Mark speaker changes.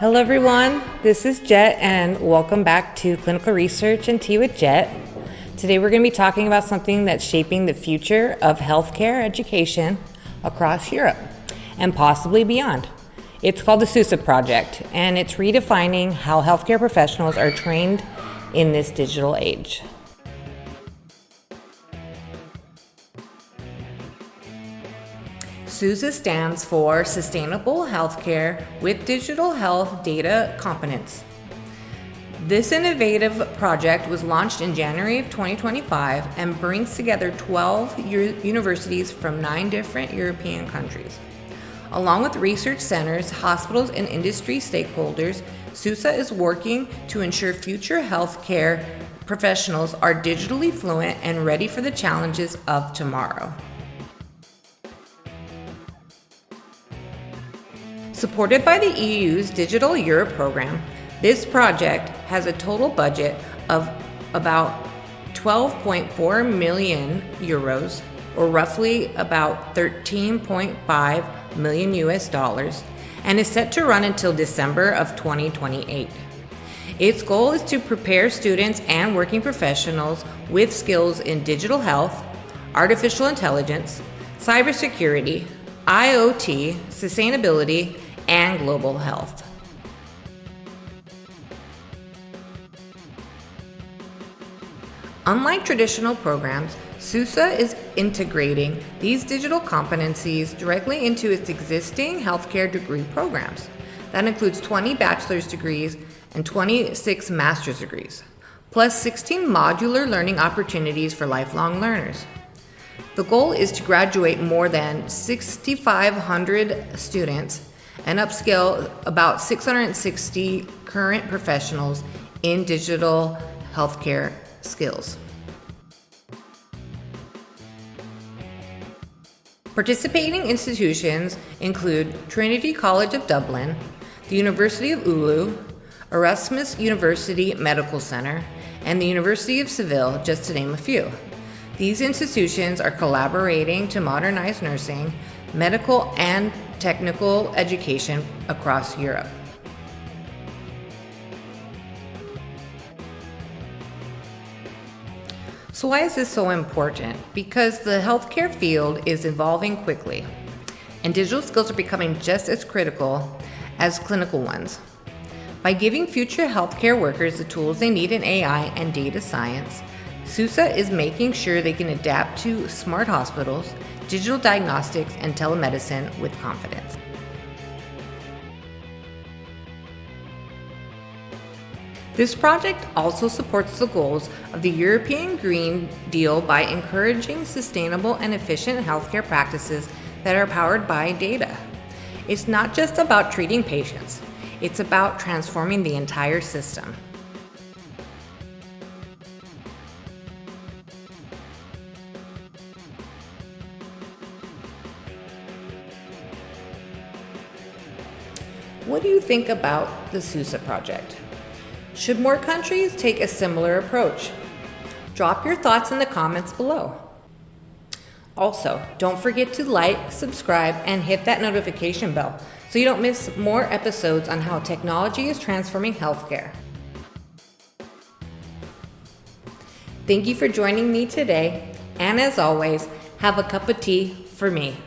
Speaker 1: Hello everyone, this is Jet and welcome back to Clinical Research and Tea with Jet. Today we're going to be talking about something that's shaping the future of healthcare education across Europe and possibly beyond. It's called the SUSA Project and it's redefining how healthcare professionals are trained in this digital age. SUSA stands for Sustainable Healthcare with Digital Health Data Competence. This innovative project was launched in January of 2025 and brings together 12 universities from 9 different European countries. Along with research centers, hospitals, and industry stakeholders, SUSA is working to ensure future healthcare professionals are digitally fluent and ready for the challenges of tomorrow. Supported by the EU's Digital Europe program, this project has a total budget of about 12.4 million euros, or roughly about 13.5 million US dollars, and is set to run until December of 2028. Its goal is to prepare students and working professionals with skills in digital health, artificial intelligence, cybersecurity, IoT, sustainability, and global health. Unlike traditional programs, SUSA is integrating these digital competencies directly into its existing healthcare degree programs. That includes 20 bachelor's degrees and 26 master's degrees, plus 16 modular learning opportunities for lifelong learners. The goal is to graduate more than 6,500 students and upskill about 660 current professionals in digital healthcare skills. Participating institutions include Trinity College of Dublin, the University of Oulu, Erasmus University Medical Center, and the University of Seville, just to name a few. These institutions are collaborating to modernize nursing, medical, and technical education across Europe. So why is this so important? Because the healthcare field is evolving quickly, and digital skills are becoming just as critical as clinical ones. By giving future healthcare workers the tools they need in AI and data science, SUSA is making sure they can adapt to smart hospitals, digital diagnostics, and telemedicine with confidence. This project also supports the goals of the European Green Deal by encouraging sustainable and efficient healthcare practices that are powered by data. It's not just about treating patients, it's about transforming the entire system. What do you think about the SUSA project? Should more countries take a similar approach? Drop your thoughts in the comments below. Also, don't forget to like, subscribe, and hit that notification bell so you don't miss more episodes on how technology is transforming healthcare. Thank you for joining me today, and as always, have a cup of tea for me.